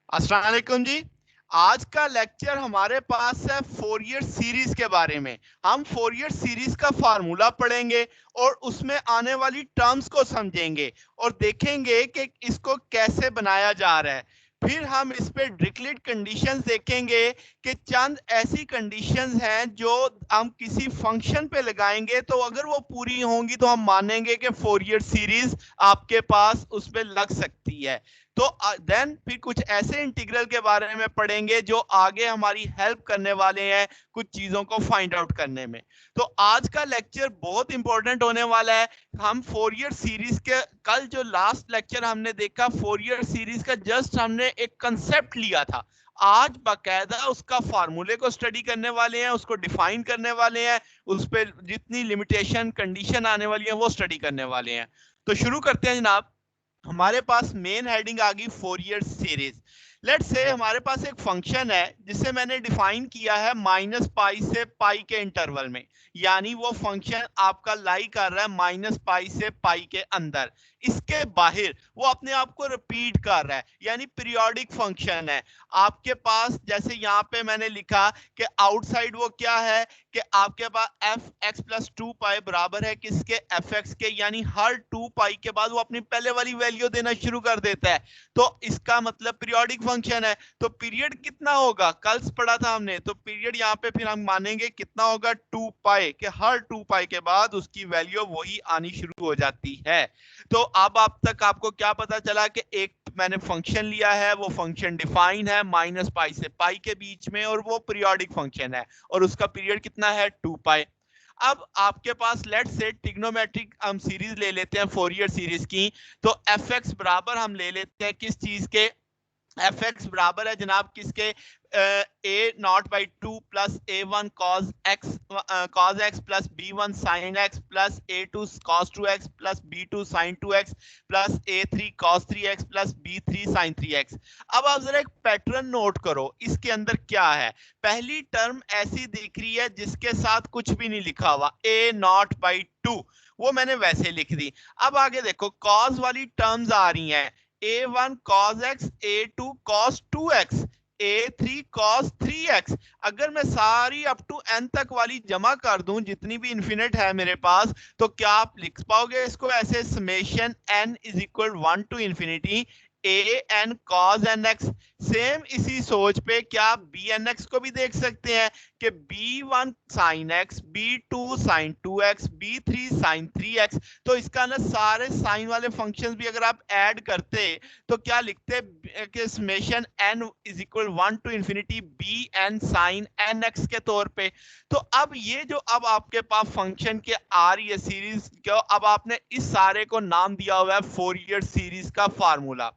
अस्सलाम वालेकुम जी। आज का लेक्चर हमारे पास है फोरियर सीरीज के बारे में। हम फोरियर सीरीज का फार्मूला पढ़ेंगे और उसमें आने वाली टर्म्स को समझेंगे और देखेंगे कि इसको कैसे बनाया जा रहा है। फिर हम इस पे डिरिचलेट कंडीशंस देखेंगे कि चंद ऐसी कंडीशंस हैं जो हम किसी फंक्शन पे लगाएंगे तो अगर वो पूरी होंगी तो हम मानेंगे कि फोरियर सीरीज आपके पास उस पे लग सकती है। तो देन फिर कुछ ऐसे इंटीग्रल के बारे में पढ़ेंगे जो आगे हमारी हेल्प करने वाले हैं कुछ चीजों को फाइंड आउट करने में। तो आज का लेक्चर बहुत इंपॉर्टेंट होने वाला है। हम फोरियर सीरीज के कल जो लास्ट लेक्चर हमने देखा फोरियर सीरीज का जस्ट हमने एक कंसेप्ट लिया था। आज बाकायदा उसका फार्मूले को स्टडी करने वाले हैं, उसको डिफाइन करने वाले हैं, उस पर जितनी लिमिटेशन कंडीशन आने वाली है वो स्टडी करने वाले हैं। तो शुरू करते हैं जनाब। हमारे पास मेन हेडिंग आ गई फोरियर सीरीज। लेट्स से हमारे पास एक फंक्शन है जिसे मैंने डिफाइन किया है -पाई से पाई के इंटरवल में, यानी वो फंक्शन आपका लाई कर रहा है -पाई से पाई के अंदर। इसके बाहर वो अपने आप को रिपीट कर रहा है, यानी पीरियोडिक फंक्शन है। आपके पास जैसे यहाँ पे मैंने लिखा कि आउटसाइड वो क्या है कि आपके पास एफ एक्स प्लस 2 पाई बराबर है किसके, एफ एक्स के, यानी हर 2 पाई के बाद वो अपनी पहले वाली वैल्यू देना शुरू कर देता है। तो इसका मतलब पीरियोडिक फंक्शन है। तो पीरियड कितना होगा, कल पढ़ा था हमने, तो पीरियड यहाँ पे फिर हम मानेंगे कितना होगा 2 पाई, कि हर 2 पाई के बाद उसकी वैल्यू वही आनी शुरू हो जाती है। तो अब तक आपको क्या पता चला कि एक मैंने फंक्शन लिया है, वो फंक्शन डिफाइन है -पाई से पाई के बीच में और वो पीरियोडिक फंक्शन है और उसका पीरियड कितना है 2 पाई। अब आपके पास लेट्स से ट्रिग्नोमेट्रिक हम सीरीज ले लेते हैं फोरियर सीरीज की। तो एफ एक्स बराबर हम ले लेते हैं किस चीज के, एफ एक्स बराबर है जनाब किसके, a naught by 2 plus a one cos x plus b one sine x plus a two cos 2x plus b two sine 2x plus a three cos 3x plus b three sine 3x। अब आप जरा एक pattern note करो, इसके अंदर क्या है। पहली टर्म ऐसी दिख रही है जिसके साथ कुछ भी नहीं लिखा हुआ, ए नॉट बाई 2, वो मैंने वैसे लिख दी। अब आगे देखो कॉस वाली टर्म्स आ रही हैं, a1 cos x, a2 cos 2x, a3 cos 3x। अगर मैं सारी अप टू n तक वाली जमा कर दूं, जितनी भी इन्फिनिट है मेरे पास, तो क्या आप लिख पाओगे इसको ऐसे, summation n is equal 1 to infinity a n cos n x। Same इसी सोच पे क्या आप बी एन एक्स को भी देख सकते हैं कि b1 sin x, b2 sin 2x, b3 sin 3x। तो इसका ना सारे साइन वाले फंक्शंस भी अगर आप ऐड करते तो क्या लिखते कि summation n is equal 1 to infinity B n sine n x के तौर पे। तो अब ये जो अब आपके पास फंक्शन के आ रही है सीरीज को, अब आपने इस सारे को नाम दिया हुआ है फोरियर सीरीज का फार्मूला।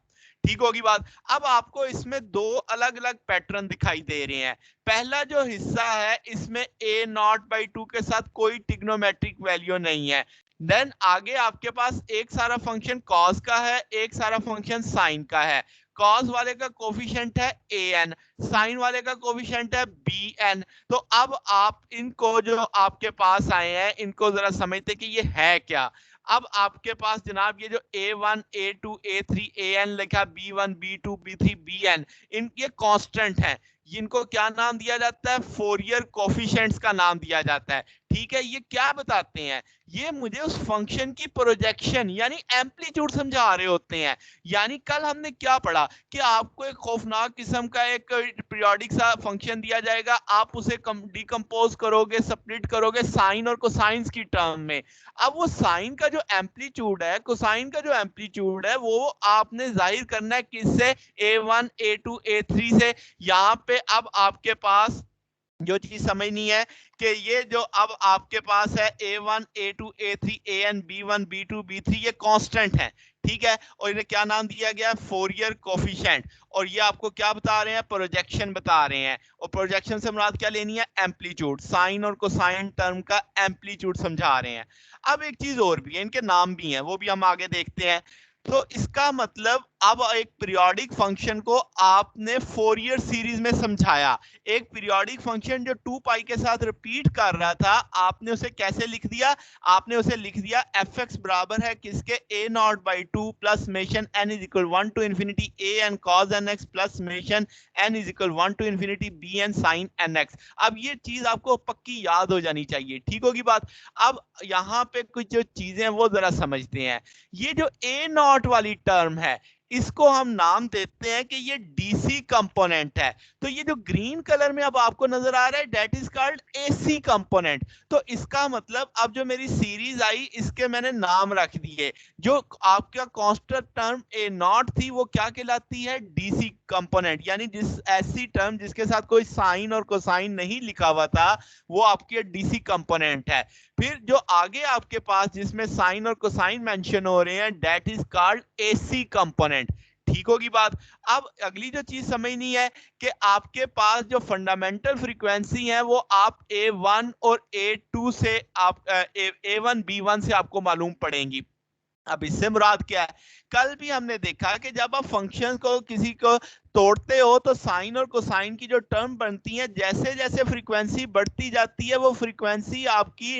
ठीक होगी बात। अब आपको इसमें दो अलग अलग पैटर्न दिखाई दे रहे हैं। पहला जो हिस्सा है इसमें a नॉट बाई 2 के साथ कोई ट्रिग्नोमेट्रिक वैल्यू नहीं है। देन आगे आपके पास एक सारा फंक्शन कॉस का है, एक सारा फंक्शन साइन का है। कॉस वाले का कोफिशिएंट है an, साइन वाले का कोफिशिएंट है bn। तो अब आप इनको जो आपके पास आए हैं इनको जरा समझते कि ये है क्या। अब आपके पास जनाब ये जो a1 a2 a3 an लिखा, b1 b2 b3 bn, इनके कांस्टेंट हैं। इनको क्या नाम दिया जाता है, फोरियर कोफिशिएंट्स का नाम दिया जाता है। ठीक है, ये क्या बताते हैं, ये मुझे उस फंक्शन की प्रोजेक्शन यानी एम्पलीट्यूड समझा रहे होते हैं। यानी कल हमने क्या पढ़ा कि आपको एक खौफनाक किस्म का एक पीरियोडिक सा फंक्शन दिया जाएगा, आप उसे डिकम्पोज करोगे, स्प्लिट करोगे साइन और कोसाइंस की टर्म में। अब वो साइन का जो एम्पलीट्यूड है, कोसाइन का जो एम्पलीट्यूड है, वो आपने जाहिर करना है किससे, a1 a2 a3 से। यहाँ पे अब आपके पास जो चीज समझनी है कि ये जो अब आपके पास है a1 a2 a3 an b1 b2 b3 ये कांस्टेंट है। ठीक है, और इन्हें क्या नाम दिया गया, फोरियर कोफिशिएंट। और ये आपको क्या बता रहे हैं, प्रोजेक्शन बता रहे हैं। और प्रोजेक्शन से मुराद क्या लेनी है, एम्पलीट्यूड, साइन और कोसाइन टर्म का एम्पलीट्यूड समझा रहे हैं। अब एक चीज और भी है, इनके नाम भी हैं, वो भी हम आगे देखते हैं। तो इसका मतलब अब एक पीरियोडिक फंक्शन को आपने फोरियर सीरीज में समझाया। एक पीरियोडिक फंक्शन जो 2 पाई के साथ रिपीट कर रहा था, आपने उसे कैसे लिख दिया? आपने उसे लिख दिया fx बराबर है किसके? a naught by 2 plus summation n is equal 1 to infinity a n cos nx plus summation n is equal 1 to infinity b n sin nx। अब ये चीज आपको पक्की याद हो जानी चाहिए, ठीक होगी बात। अब यहाँ पे कुछ जो चीजें हैं वो जरा समझते हैं। ये जो a नॉट वाली टर्म है, इसको हम नाम देते हैं कि ये डीसी कंपोनेंट है। तो ये जो ग्रीन कलर में अब आपको नजर आ रहा है, that is called AC component. तो इसका मतलब अब जो मेरी सीरीज आई, इसके मैंने नाम रख दिए। जो आपका कांस्टेंट टर्म ए नॉट थी, वो क्या कहलाती है? DC component. यानी जिस ऐसी टर्म जिसके साथ कोई साइन और कोसाइन नहीं लिखा हुआ था, वो आपकी डीसी कंपोनेंट है। फिर जो आगे आपके पास जिसमें साइन और कोसाइन मेंशन हो रहे हैं, that is called AC component. ठीक होगी बात। अब अगली जो चीज समझनी है कि आपके पास जो फंडामेंटल फ्रीक्वेंसी है, वो आप A1 और A2 से आप A1 B1 से आपको मालूम पड़ेंगी। अब इससे मुराद क्या है? कल भी हमने देखा कि जब आप फंक्शन को किसी को तोड़ते हो तो साइन और कोसाइन की जो टर्म बनती है, जैसे जैसे फ्रीक्वेंसी बढ़ती जाती है, वो फ्रीक्वेंसी आपकी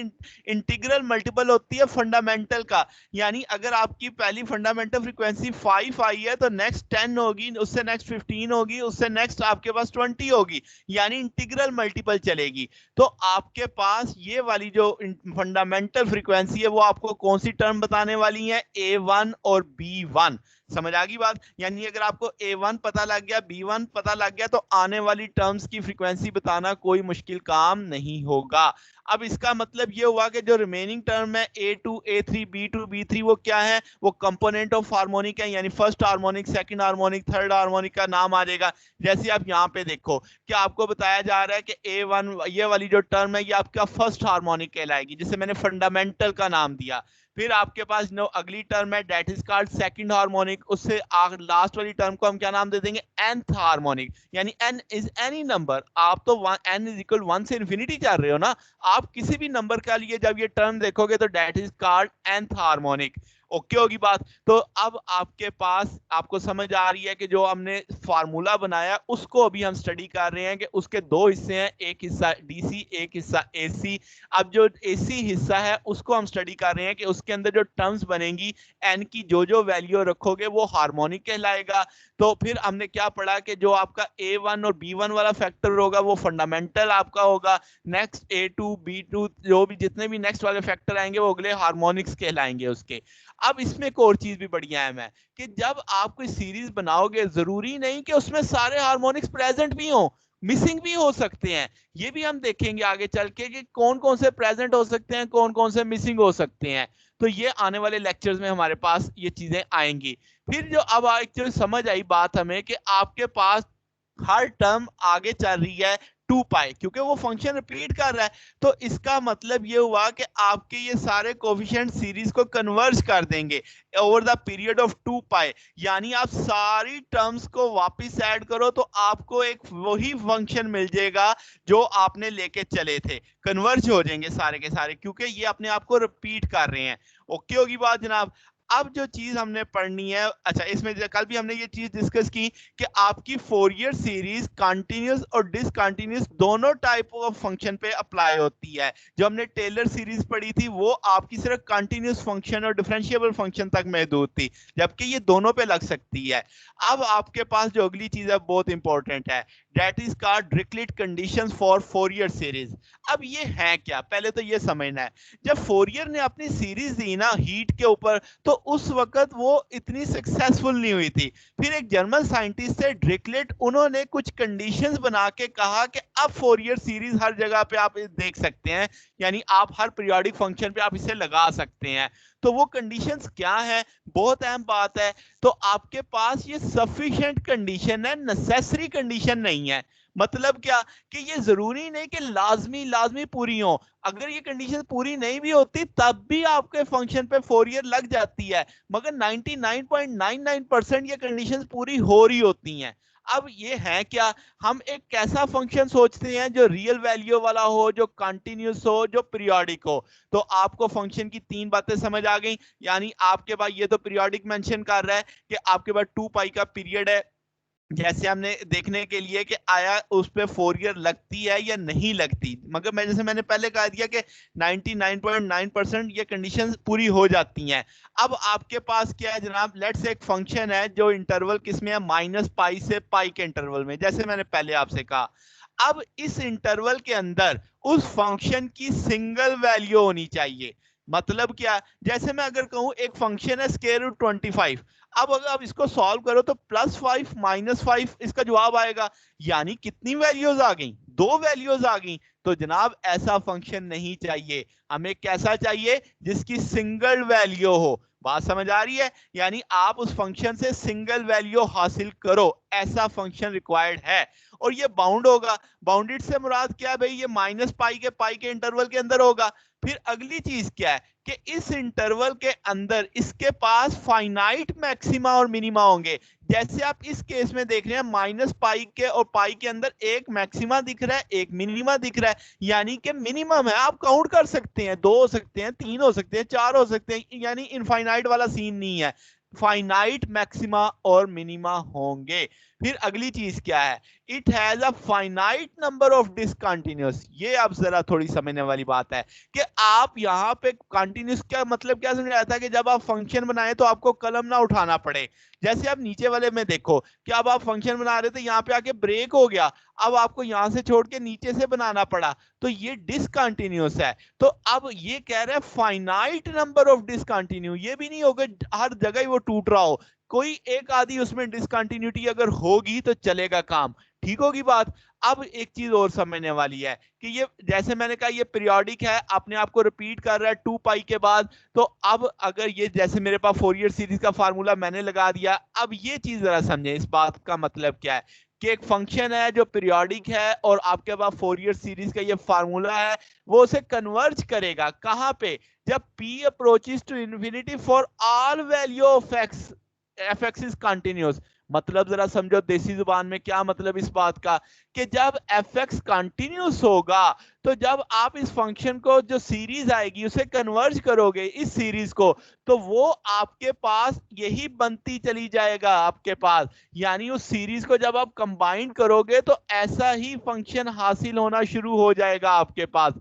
इंटीग्रल मल्टीपल होती है फंडामेंटल का। यानी अगर आपकी पहली फंडामेंटल फ्रीक्वेंसी 5 आई है, तो नेक्स्ट 10 होगी, उससे नेक्स्ट 15 होगी, उससे नेक्स्ट आपके पास 20 होगी, यानी इंटीग्रल मल्टीपल चलेगी। तो आपके पास ये वाली जो फंडामेंटल फ्रीक्वेंसी है, वो आपको कौन सी टर्म बताने वाली है? A1 और B1। समझ आ गई बात? यानी अगर आपको A1 पता लग गया, B1 पता लग गया, तो आने वाली टर्म्स की फ्रीक्वेंसी बताना कोई मुश्किल काम नहीं होगा। अब इसका मतलब ये हुआ कि जो रिमेनिंग टर्म है A2 A3 B2 B3, वो क्या है? वो कंपोनेंट ऑफ हार्मोनिक है, यानी first harmonic, second harmonic, third harmonic का नाम आ जाएगा। जैसे आप यहाँ पे देखो कि आपको बताया जा रहा है कि A1 ये वाली जो टर्म है, ये आपका फर्स्ट हार्मोनिक कहलाएगी, जिसे मैंने फंडामेंटल का नाम दिया। फिर आपके पास नो अगली टर्म है, that is called second harmonic. उससे लास्ट वाली टर्म को हम क्या नाम दे देंगे? nth harmonic. यानी n इज एनी नंबर। आप तो n इज इक्वल 1 से इंफिनिटी चल रहे हो ना, आप किसी भी नंबर का लिए जब ये टर्म देखोगे तो that is called nth harmonic. Okay होगी बात। तो अब आपके पास आपको समझ आ रही है कि जो हमने फार्मूला बनाया, उसको अभी हम स्टडी कर रहे हैं कि उसके दो हिस्से हैं, एक हिस्सा डीसी, एक हिस्सा एसी। अब जो एसी हिस्सा है, उसको हम स्टडी कर रहे हैं कि उसके अंदर जो टर्म्स बनेंगी, एन की जो जो वैल्यू रखोगे वो हार्मोनिक कहलाएगा। तो फिर हमने क्या पढ़ा कि जो आपका A1 और B1 वाला फैक्टर होगा, वो फंडामेंटल आपका होगा। नेक्स्ट A2 B2 जो भी जितने भी नेक्स्ट वाले फैक्टर आएंगे, वो अगले हार्मोनिक्स कहलाएंगे उसके। अब इसमें एक और चीज भी बढ़िया है, मैं कि जब आप कोई सीरीज बनाओगे, जरूरी नहीं कि उसमें सारे हार्मोनिक्स प्रेजेंट भी हो, मिसिंग भी हो सकते हैं। ये भी हम देखेंगे आगे चल के कि कौन कौन से प्रेजेंट हो सकते हैं, कौन कौन से मिसिंग हो सकते हैं। तो ये आने वाले लेक्चर्स में हमारे पास ये चीजें आएंगी। फिर जो अब जो समझ आई बात हमें कि आपके पास हर टर्म आगे चल रही है 2 पाई, क्योंकि वो फंक्शन रिपीट कर रहा है। तो इसका मतलब ये हुआ कि आपके ये सारे कोफिशिएंट सीरीज को कन्वर्ज कर देंगे ओवर द पीरियड ऑफ 2 पाई। यानी आप सारी टर्म्स को वापस ऐड करो तो आपको एक वही फंक्शन मिल जाएगा जो आपने लेके चले थे। कन्वर्ज हो जाएंगे सारे के सारे, क्योंकि ये अपने आप को रिपीट कर रहे हैं। ओके होगी बात जनाब। अब जो चीज हमने पढ़नी है, अच्छा इसमें कल भी हमने ये चीज डिस्कस की कि आपकी फोरियर सीरीज कंटिन्यूअस और डिसकंटिन्यूअस दोनों टाइप ऑफ फंक्शन पे अप्लाई होती है। जो हमने टेलर सीरीज पढ़ी थी, वो आपकी सिर्फ कंटिन्यूअस फंक्शन और डिफरेंशिएबल फंक्शन तक महदूद थी, जबकि ये दोनों पे लग सकती है। अब आपके पास जो अगली चीज है बहुत इंपॉर्टेंट है, that is called Dirichlet conditions for Fourier series. अब ये है क्या, पहले तो ये समझना है। जब फोरियर ने अपनी सीरीज दी ना हीट के ऊपर, तो उस वक्त वो इतनी सक्सेसफुल नहीं हुई थी। फिर एक जर्मन साइंटिस्ट है डिरिचलेट, उन्होंने कुछ कंडीशंस बना के कहा कि अब फोरियर सीरीज हर जगह पे आप देख सकते हैं, यानी आप हर पीरियोडिक फंक्शन पे आप इसे लगा सकते हैं। तो वो कंडीशंस क्या है? बहुत अहम बात है। तो आपके पास ये सफिशिएंट कंडीशन है, नेसेसरी कंडीशन नहीं है। मतलब क्या कि ये जरूरी नहीं कि लाजमी पूरी हो। अगर ये कंडीशन पूरी नहीं भी होती, तब भी आपके फंक्शन पे फोरियर लग जाती है, मगर 99.99% ये कंडीशंस पूरी हो रही होती हैं। अब ये है क्या, हम एक कैसा फंक्शन सोचते हैं जो रियल वैल्यू वाला हो, जो कंटिन्यूस हो, जो पीरियोडिक हो। तो आपको फंक्शन की तीन बातें समझ आ गई। यानी आपके पास ये तो पीरियोडिक मेंशन कर रहा है कि आपके पास 2 पाई का पीरियड है, जैसे हमने देखने के लिए कि आया उस पे फोरियर लगती है या नहीं लगती, मगर मैं जैसे मैंने पहले कहा दिया कि 99.9% ये कंडीशंस पूरी हो जाती हैं। अब आपके पास क्या है जनाब, लेट्स एक फंक्शन है जो इंटरवल किसमें है, -पाई से पाई के इंटरवल में, जैसे मैंने पहले आपसे कहा। अब इस इंटरवल के अंदर उस फंक्शन की सिंगल वैल्यू होनी चाहिए। मतलब क्या, जैसे मैं अगर कहूं एक फंक्शन है स्क्वायर रूट 25, अब अगर आप इसको सॉल्व करो तो +5 -5 इसका जवाब आएगा। यानी कितनी वैल्यूज आ गई, 2 वैल्यूज आ गई। तो जनाब ऐसा फंक्शन नहीं चाहिए, हमें कैसा चाहिए, जिसकी सिंगल वैल्यू हो। बात समझ आ रही है? यानी आप उस फंक्शन से सिंगल वैल्यू हासिल करो, ऐसा फंक्शन रिक्वायर्ड है। और ये बाउंड होगा। बाउंडेड से मुराद क्या है भाई, ये -पाई के पाई के इंटरवल के अंदर होगा। फिर अगली चीज क्या है कि इस इंटरवल के अंदर इसके पास फाइनाइट मैक्सिमा और मिनिमा होंगे। जैसे आप इस केस में देख रहे हैं, -पाई के और पाई के अंदर एक मैक्सिमा दिख रहा है, एक मिनिमा दिख रहा है। यानी कि मिनिमम है, आप काउंट कर सकते हैं, 2 हो सकते हैं, 3 हो सकते हैं, 4 हो सकते हैं, यानी इनफाइनाइट वाला सीन नहीं है। फाइनाइट मैक्सिमा और मिनिमा होंगे। फिर अगली चीज क्या है, it has a finite number of discontinuous. ये अब जरा थोड़ी समझने वाली बात है कि आप यहाँ पे कंटिन्यूस का मतलब क्या समझ आता है कि जब आप फंक्शन बनाए तो आपको कलम ना उठाना पड़े। जैसे आप नीचे वाले में देखो कि अब आप फंक्शन बना रहे थे, यहाँ पे आके ब्रेक हो गया, अब आपको यहां से छोड़ के नीचे से बनाना पड़ा, तो ये डिसकंटिन्यूअस है। तो अब ये कह रहे हैं फाइनाइट नंबर ऑफ डिसकंटिन्यू, ये भी नहीं होगा हर जगह ही वो टूट रहा हो, कोई एक आधी उसमें डिसकंटिन्यूटी अगर होगी तो चलेगा काम। ठीक होगी बात। अब एक चीज और समझने वाली है कि ये जैसे मैंने कहा ये पीरियोडिक है, अपने आप को रिपीट कर रहा है 2 पाई के बाद। तो अब अगर ये जैसे मेरे पास फोरियर सीरीज का फार्मूला मैंने लगा दिया, अब ये चीज जरा समझे इस बात का मतलब क्या है कि एक फंक्शन है जो पीरियोडिक है और आपके पास फोरियर सीरीज का ये फार्मूला है, वो उसे कन्वर्ज करेगा कहां पे, जब p approaches to infinity for all value of x, f(x) is continuous. मतलब जरा समझो देसी जुबान में क्या मतलब इस बात का, कि जब f(x) कंटिन्यूअस होगा तो जब आप इस फंक्शन को जो सीरीज आएगी उसे कन्वर्ज करोगे इस सीरीज को, तो वो आपके पास यही बनती चली जाएगा आपके पास। यानी उस सीरीज को जब आप कंबाइन करोगे तो ऐसा ही फंक्शन हासिल होना शुरू हो जाएगा आपके पास।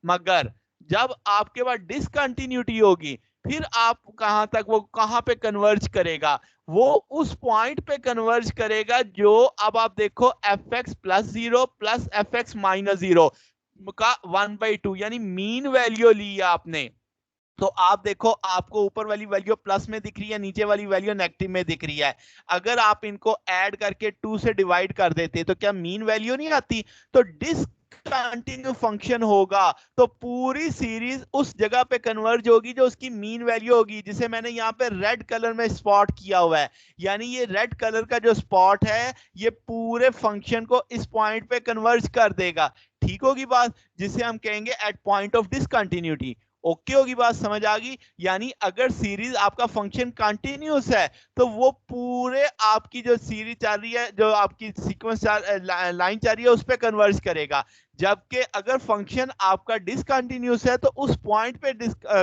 मगर जब आपके पास डिसकंटिन्यूटी होगी, फिर आप कहां तक, वो कहां पे कन्वर्ज करेगा, वो उस पॉइंट पे कन्वर्ज करेगा जो अब आप देखो f(x) + 0 + f(x) - 0 का 1/2, यानी मीन वैल्यू ली है आपने। तो आप देखो आपको ऊपर वाली वैल्यू प्लस में दिख रही है, नीचे वाली वैल्यू नेगेटिव में दिख रही है। अगर आप इनको ऐड करके 2 से डिवाइड कर देते तो क्या मीन वैल्यू नहीं आती? तो डिसकंटिन्यू फंक्शन होगा तो पूरी सीरीज उस जगह पे कन्वर्ज होगी जो उसकी मीन वैल्यू होगी, जिसे मैंने यहाँ पे रेड कलर में स्पॉट किया हुआ है। यानी ये रेड कलर का जो स्पॉट है ये पूरे फंक्शन को इस पॉइंट पे कन्वर्ज कर देगा। ठीक होगी बात, जिसे हम कहेंगे at point of discontinuity. Okay होगी बात, समझ आ गई? यानी अगर सीरीज आपका फंक्शन कंटिन्यूस है तो वो पूरे आपकी जो सीरीज चल रही है, जो आपकी सीक्वेंस लाइन चल रही है, उस पर कन्वर्ज करेगा। जबकि अगर फंक्शन आपका डिसकंटिन्यूस है तो उस पॉइंट पे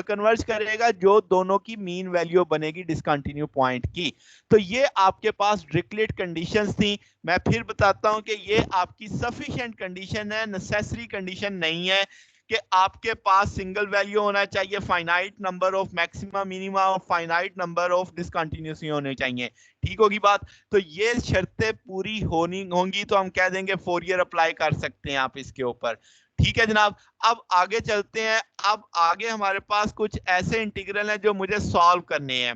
कन्वर्ज करेगा जो दोनों की मीन वैल्यू बनेगी डिसकंटिन्यू पॉइंट की। तो ये आपके पास डिरिचलेट कंडीशंस थी। मैं फिर बताता हूं कि ये आपकी सफिशिएंट कंडीशन है, नेसेसरी कंडीशन नहीं है कि आपके पास सिंगल वैल्यू होना चाहिए, finite number of maxima minima और फाइनाइट नंबर ऑफ डिसकंटिन्यूसी होने चाहिए। ठीक होगी बात? तो ये शर्तें पूरी होनी होंगी तो हम कह देंगे फोरियर अप्लाई कर सकते हैं आप इसके ऊपर। ठीक है जनाब, अब आगे चलते हैं। अब आगे हमारे पास कुछ ऐसे इंटीग्रल हैं जो मुझे सॉल्व करने हैं,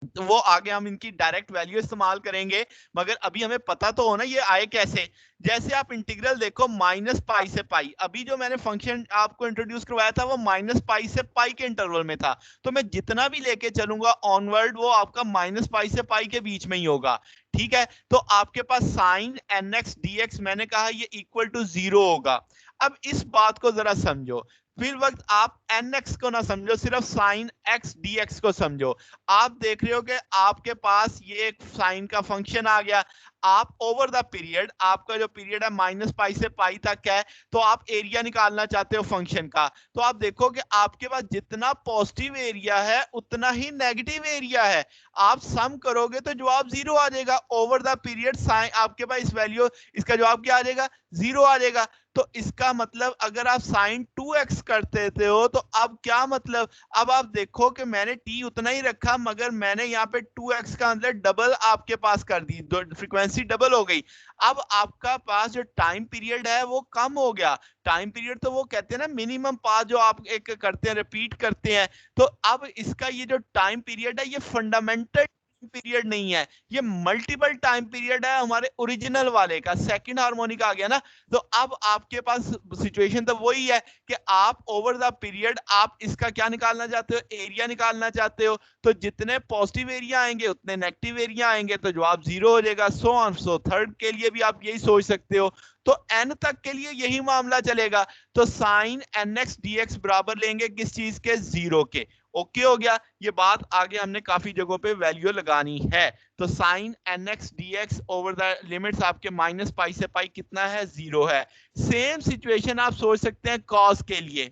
तो वो आगे हम इनकी डायरेक्ट वैल्यू इस्तेमाल करेंगे। मगर अभी हमें पता तो होना ये आए कैसे। जैसे आप इंटीग्रल देखो -पाई से पाई, अभी जो मैंने फंक्शन आपको इंट्रोड्यूस करवाया था वो -पाई से पाई के इंटरवल में था, तो मैं जितना भी लेके चलूंगा ऑनवर्ड वो आपका -पाई से पाई के बीच में ही होगा। ठीक है, तो आपके पास साइन nx dx मैंने कहा ये इक्वल टू 0 होगा। अब इस बात को जरा समझो, फिर वक्त आप nx को ना समझो, सिर्फ साइन x dx को समझो। आप देख रहे हो कि आपके पास ये एक साइन का फंक्शन आ गया। आप ओवर द पीरियड, आपका जो पीरियड है माइनस पाई से पाई तक है, तो आप एरिया निकालना चाहते हो फंक्शन का। तो आप देखो कि आपके पास जितना पॉजिटिव एरिया है उतना ही नेगेटिव एरिया है। आप सम करोगे तो जवाब जीरो आ जाएगा। ओवर द पीरियड साइन आपके पास इस वैल्यू, इसका जवाब क्या आ जाएगा? जीरो आ जाएगा। तो इसका मतलब अगर आप साइन 2x कर देते हो तो अब क्या मतलब, अब आप देखो कि मैंने t उतना ही रखा मगर मैंने यहाँ पे 2x का मतलब डबल आपके पास कर दी, फ्रीक्वेंसी डबल हो गई। अब आपका पास जो टाइम पीरियड है वो कम हो गया। टाइम पीरियड तो वो कहते हैं ना मिनिमम पास जो आप एक करते हैं, रिपीट करते हैं। तो अब इसका ये जो टाइम पीरियड है ये फंडामेंटल पीरियड नहीं है, ये मल्टीपल टाइम पीरियड है हमारे ओरिजिनल वाले का, सेकंड हार्मोनिक आ गया ना। तो अब आपके पास सिचुएशन तो वही है कि आप ओवर द पीरियड आप इसका क्या निकालना चाहते हो? एरिया निकालना चाहते हो। तो जितने पॉजिटिव एरिया आएंगे उतने नेगेटिव एरिया आएंगे, तो जवाब जीरो हो जाएगा। So on. सो थर्ड के लिए भी आप यही सोच सकते हो। तो n तक के लिए यही मामला चलेगा। तो साइन nx dx बराबर लेंगे किस चीज के? जीरो के। ओके हो गया। ये बात आगे हमने काफी जगहों पे वैल्यू लगानी है। तो sine nx dx over the limits आपके माइनस पाई से पाई कितना है? जीरो है। सेम सिचुएशन आप सोच सकते हैं कॉस के लिए।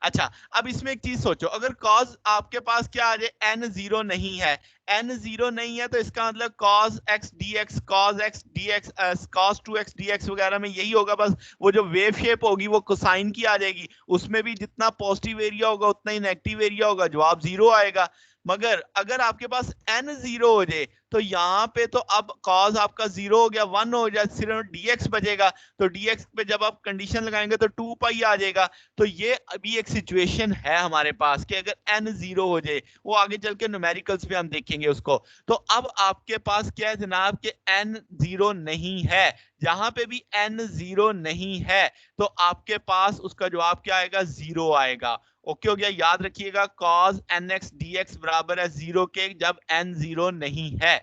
अच्छा, अब इसमें एक चीज सोचो, अगर कॉस आपके पास क्या आ जाए? n जीरो नहीं है। n जीरो नहीं है तो इसका मतलब cos x dx, cos x dx, cos 2x dx वगैरह में यही होगा। बस वो जो वेव शेप होगी वो कोसाइन की आ जाएगी, उसमें भी जितना पॉजिटिव एरिया होगा उतना ही नेगेटिव एरिया होगा, जवाब जीरो आएगा। मगर अगर आपके पास n जीरो हो जाए तो यहाँ पे तो अब cos आपका जीरो हो गया, वन हो जाए, सिर्फ dx बचेगा। तो dx पे जब आप कंडीशन लगाएंगे तो 2 पाई आ जाएगा। तो ये अभी एक सिचुएशन है हमारे पास कि अगर n जीरो हो जाए, वो आगे चल के न्यूमेरिकल्स पे हम देखेंगे उसको। तो अब आपके पास क्या है जनाब कि n जीरो नहीं है। जहां पे भी n जीरो नहीं है तो आपके पास उसका जवाब क्या आएगा? जीरो आएगा। ओके हो गया। याद रखिएगा cos nx dx बराबर है जीरो के जब n जीरो नहीं है।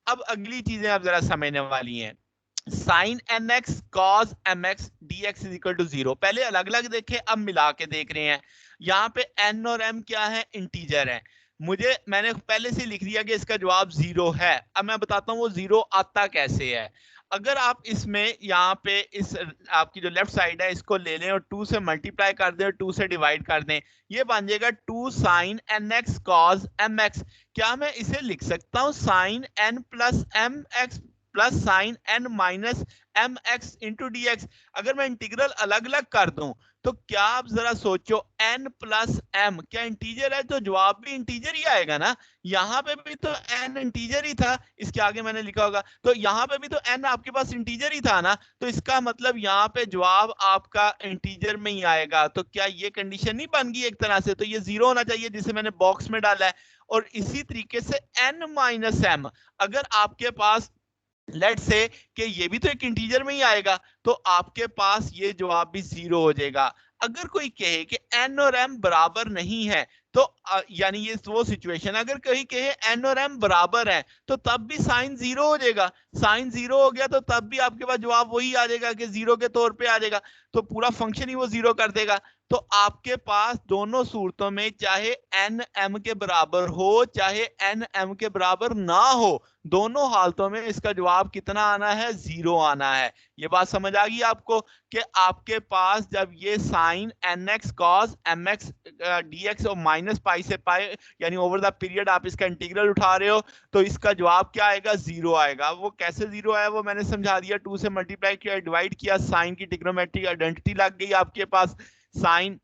अब अगली चीजें अब जरा समझने वाली हैं। Sine nx cos mx dx is equal to zero. पहले अलग अलग देखे, अब मिला के देख रहे हैं। यहाँ पे n और m क्या है? इंटीजर है। मैंने पहले से लिख दिया कि इसका जवाब जीरो है। अब मैं बताता हूँ वो जीरो आता कैसे है। अगर आप इसमें यहाँ पे इस आपकी जो लेफ्ट साइड है इसको ले लें और 2 से मल्टीप्लाई कर दें और 2 से डिवाइड कर दें, ये बन जाएगा 2 साइन nx cos mx। क्या मैं इसे लिख सकता हूँ sine n plus m x plus sine n minus m x into d x? अगर मैं इंटीग्रल अलग अलग कर दूं तो क्या आप जरा सोचो, n प्लस m क्या इंटीजर है? तो जवाब भी इंटीजर ही आएगा ना। यहाँ पे भी तो n इंटीजर ही था, इसके आगे मैंने लिखा होगा। तो यहाँ पे भी तो n आपके पास इंटीजर ही था ना। तो इसका मतलब यहाँ पे जवाब आपका इंटीजर में ही आएगा। तो क्या ये कंडीशन नहीं बन गई एक तरह से? तो ये जीरो होना चाहिए जिसे मैंने बॉक्स में डाला है। और इसी तरीके से n माइनस m, अगर आपके पास लेट से कि ये भी तो एक इंटीजर में ही आएगा, तो आपके पास ये जवाब भी जीरो हो जाएगा। अगर कोई कहे कि n और m बराबर नहीं है तो यानी ये वो सिचुएशन, अगर कोई कहे n और m बराबर है तो तब भी साइन जीरो हो जाएगा। साइन जीरो हो गया तो तब भी आपके पास जवाब वही आ जाएगा कि जीरो के तौर पे आ जाएगा। तो पूरा फंक्शन ही वो जीरो कर देगा। तो आपके पास दोनों सूरतों में चाहे n m के बराबर हो चाहे n m के बराबर ना हो, दोनों हालतों में इसका जवाब कितना आना है? जीरो आना है। ये बात समझ आ गई आपको कि आपके पास जब ये sine nx cos mx dx और माइनस पाई से पाई यानी ओवर द पीरियड आप इसका इंटीग्रल उठा रहे हो तो इसका जवाब क्या आएगा? जीरो आएगा। वो कैसे जीरो आया वो मैंने समझा दिया। 2 से मल्टीप्लाई किया, डिवाइड किया, साइन की ट्रिग्नोमेट्रिक आइडेंटिटी लग गई आपके पास। Sine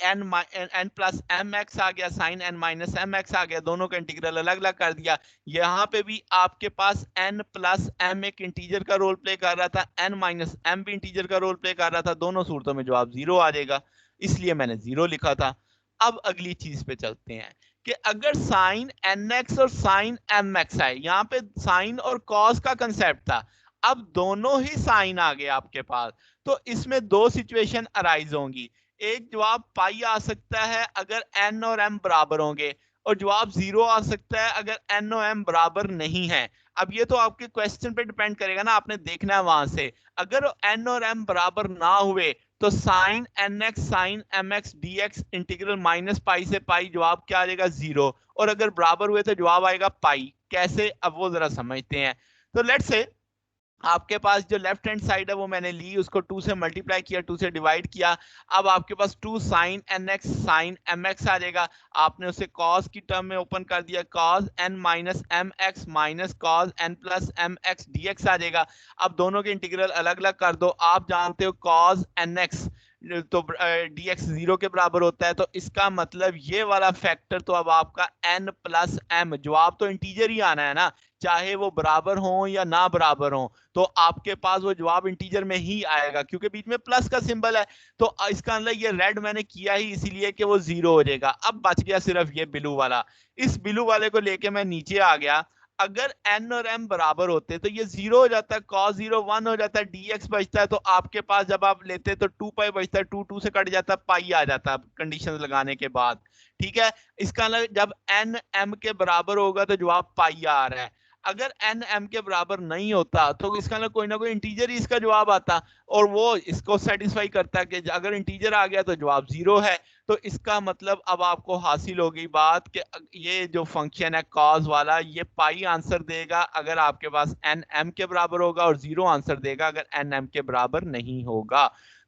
n plus m x आ गया, sine n minus m x आ गया, दोनों का इंटीग्रल अलग अलग कर दिया। यहाँ पे भी आपके पास n प्लस m एक इंटीजर का रोल प्ले कर रहा था, n माइनस m भी इंटीजर का रोल प्ले कर रहा था। दोनों सूरतों में जवाब जीरो आ जाएगा, इसलिए मैंने जीरो लिखा था। अब अगली चीज पे चलते हैं कि अगर साइन nx और साइन mx आए, यहाँ पे साइन और कॉस का कंसेप्ट था, अब दोनों ही साइन आ गए आपके पास, तो इसमें दो सिचुएशन अराइज होंगी। एक जवाब पाई आ सकता है अगर n और m बराबर होंगे, और जवाब जीरो आ सकता है अगर n और m बराबर नहीं है। अब ये तो आपके क्वेश्चन पे डिपेंड करेगा ना, आपने देखना है वहां से। अगर n और m बराबर ना हुए तो sine n x sine m x d x integral minus pi से पाई, जवाब क्या आ जाएगा 0, और अगर बराबर हुए तो जवाब आएगा पाई। कैसे, अब वो जरा समझते हैं। तो लेट्स से आपके पास जो लेफ्ट हैंड साइड है वो मैंने ली, उसको 2 से मल्टीप्लाई किया, 2 से डिवाइड किया। अब आपके पास 2 sine n x sine m x आ जाएगा। आपने उसे कॉस की टर्म में ओपन कर दिया, cos n minus m x minus cos n plus m x d x आ जाएगा। अब दोनों के इंटीग्रल अलग अलग कर दो। आप जानते हो कॉस एन एक्स तो डी एक्स 0 के बराबर होता है, तो इसका मतलब ये वाला फैक्टर तो अब आपका n प्लस एम, जवाब तो इंटीजर ही आना है ना, चाहे वो बराबर हो या ना बराबर हो, तो आपके पास वो जवाब इंटीजर में ही आएगा, क्योंकि बीच में प्लस का सिंबल है। तो इसका मतलब ये रेड मैंने किया ही इसीलिए कि वो 0 हो जाएगा। अब बच गया सिर्फ ये ब्लू वाला। इस ब्लू वाले को लेके मैं नीचे आ गया। अगर n और m बराबर होते तो ये 0 हो जाता है, cos 0 1 हो जाता है, dx बचता है। तो आपके पास जब आप लेते तो 2 पाई बचता है, 2 2 से कट जाता है, पाई आ जाता है कंडीशन लगाने के बाद। ठीक है, इसका मतलब जब n m के बराबर होगा तो जवाब पाई आ रहा है। अगर n m के बराबर नहीं होता तो इसका मतलब कोई ना कोई इंटीजर ही इसका जवाब आता, और वो इसको सेटिस्फाई करता है कि अगर इंटीजर आ गया तो जवाब 0 है। तो इसका मतलब अब आपको हासिल हो गई बात कि ये जो फंक्शन है कॉस वाला, ये पाई आंसर देगा अगर आपके पास एन एम के बराबर होगा, और 0 आंसर देगा अगर एन एम के बराबर नहीं होगा।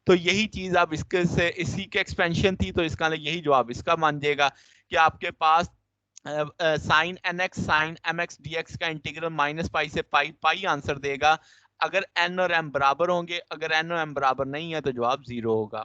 तो यही चीज अब इसके से इसी के एक्सपेंशन थी, तो इसका यही जवाब इसका मान जाएगा कि आपके पास sine n x sine m x d x का इंटीग्रल माइनस पाई से पाई, पाई आंसर देगा अगर n और m बराबर होंगे। अगर n और m बराबर नहीं है तो जवाब 0 होगा।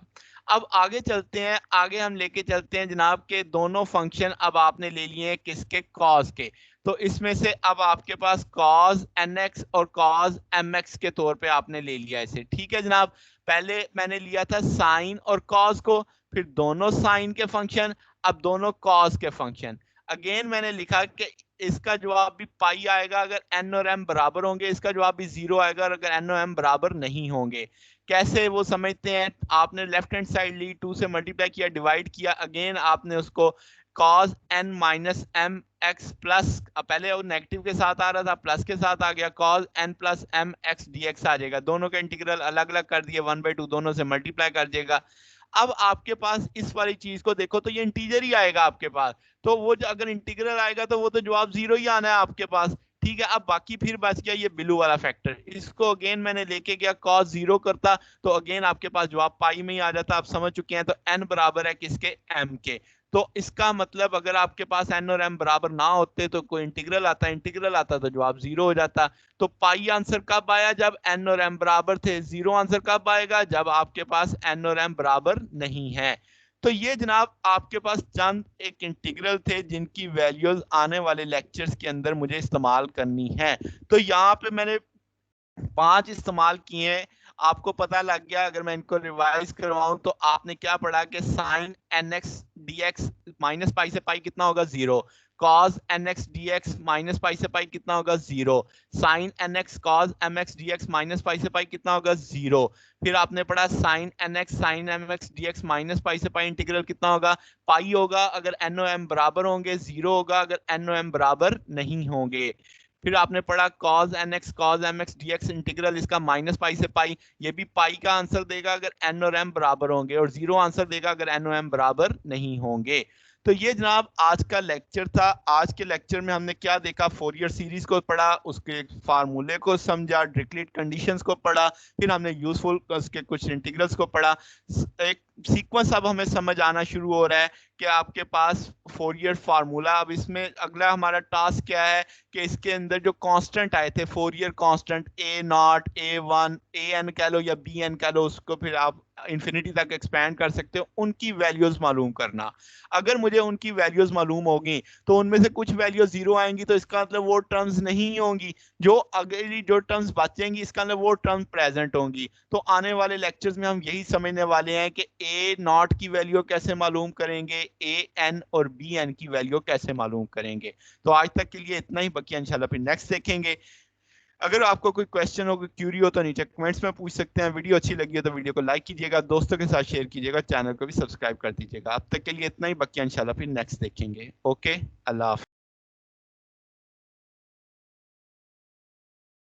अब आगे चलते हैं, आगे हम लेके चलते हैं जनाब के दोनों फंक्शन अब आपने ले लिए हैं किसके, कॉस के। तो इसमें से अब आपके पास कॉस nx और कॉस mx के तौर पे आपने ले लिया इसे। ठीक है जनाब, पहले मैंने लिया था साइन और कॉस को, फिर दोनों साइन के फंक्शन, अब दोनों कॉस के फंक्शन। अगेन मैंने लिखा कि इसका जवाब भी पाई आएगा अगर n और m बराबर होंगे, इसका जवाब भी 0 आएगा अगर n और m बराबर नहीं होंगे। कैसे वो समझते हैं, आपने लेफ्ट हैंड साइड ली, 2 से मल्टीप्लाई किया, डिवाइड किया, अगेन आपने उसको cos n minus m x plus, पहले वो नेगेटिव के साथ आ रहा था, प्लस के साथ आ गया, cos n plus m x d x आ जाएगा। दोनों के इंटीग्रल अलग अलग कर दिए, 1/2 दोनों से मल्टीप्लाई कर देगा। अब आपके पास इस वाली चीज को देखो तो ये इंटीजर ही आएगा आपके पास, तो वो अगर इंटीग्रल आएगा तो वो तो जवाब 0 ही आना है आपके पास। ठीक है, अब बाकी फिर बच गया ये ब्लू वाला फैक्टर, इसको अगेन मैंने लेके गया, cos 0 करता तो अगेन आपके पास जवाब पाई में ही आ जाता। आप समझ चुके हैं, तो n बराबर है किसके, m के। तो इसका मतलब अगर आपके पास n और m बराबर ना होते तो कोई इंटीग्रल आता, इंटीग्रल आता तो जवाब 0 हो जाता। तो पाई आंसर कब आया, जब n और m बराबर थे। 0 आंसर कब आएगा, जब आपके पास n और m बराबर नहीं है। तो ये जनाब आपके पास चंद एक इंटीग्रल थे जिनकी वैल्यूज आने वाले लेक्चर्स के अंदर मुझे इस्तेमाल करनी है। तो यहाँ पे मैंने 5 इस्तेमाल किए हैं, आपको पता लग गया। अगर मैं इनको रिवाइज करवाऊं तो आपने क्या पढ़ा कि sine n x d x minus pi से पाई कितना होगा 0, cos nx dx minus pi से पाई कितना होगा 0, sin nx cos mx dx minus pi से पाई कितना होगा 0। फिर आपने पढ़ा sin nx sin mx dx minus pi से पाई इंटीग्रल कितना होगा, पाई होगा अगर n और m बराबर होंगे, 0 होगा अगर n और m बराबर नहीं होंगे। फिर आपने पढ़ा cos nx cos mx dx integral इसका माइनस पाई से पाई, ये भी पाई का आंसर देगा अगर n और m बराबर होंगे, और 0 आंसर देगा अगर n और m बराबर नहीं होंगे। तो ये जनाब आज का लेक्चर था। आज के लेक्चर में हमने क्या देखा, फोरियर सीरीज को पढ़ा, उसके फार्मूले को समझा, डिरिक्लेट कंडीशंस को पढ़ा, फिर हमने यूजफुल उसके कुछ इंटीग्रल्स को पढ़ा। एक सीक्वेंस अब हमें समझ आना शुरू हो रहा है कि आपके पास फोरियर फार्मूला। अब इसमें अगला हमारा टास्क क्या है कि इसके अंदर जो कांस्टेंट आए थे, Fourier constant a0 a1 an कह लो या bn कह लो, उसको फिर आप इंफिनिटी तक एक्सपैंड कर सकते हो, उनकी वैल्यूज मालूम करना। अगर मुझे उनकी वैल्यूज मालूम होगी तो उनमें से कुछ वैल्यू 0 आएंगी, तो इसका मतलब वो टर्म्स नहीं होंगी। जो अगली जो टर्म्स बचेंगी इसका मतलब वो टर्म्स प्रेजेंट होंगी। तो आने वाले लेक्चर्स में हम यही समझने वाले हैं कि a0 की वैल्यू कैसे मालूम करेंगे, an और bn की वैल्यू कैसे मालूम करेंगे। तो आज तक के लिए इतना ही, बाकी इंशाल्लाह फिर नेक्स्ट देखेंगे। अगर आपको कोई क्वेश्चन हो, कोई क्यूरी हो तो नीचे कमेंट्स में पूछ सकते हैं। वीडियो अच्छी लगी हो तो वीडियो को लाइक कीजिएगा, दोस्तों के साथ शेयर कीजिएगा, चैनल को भी सब्सक्राइब कर दीजिएगा। अब तक के लिए इतना ही, बाकी इंशाल्लाह फिर नेक्स्ट देखेंगे। ओके, अल्लाह हाफ़िज़।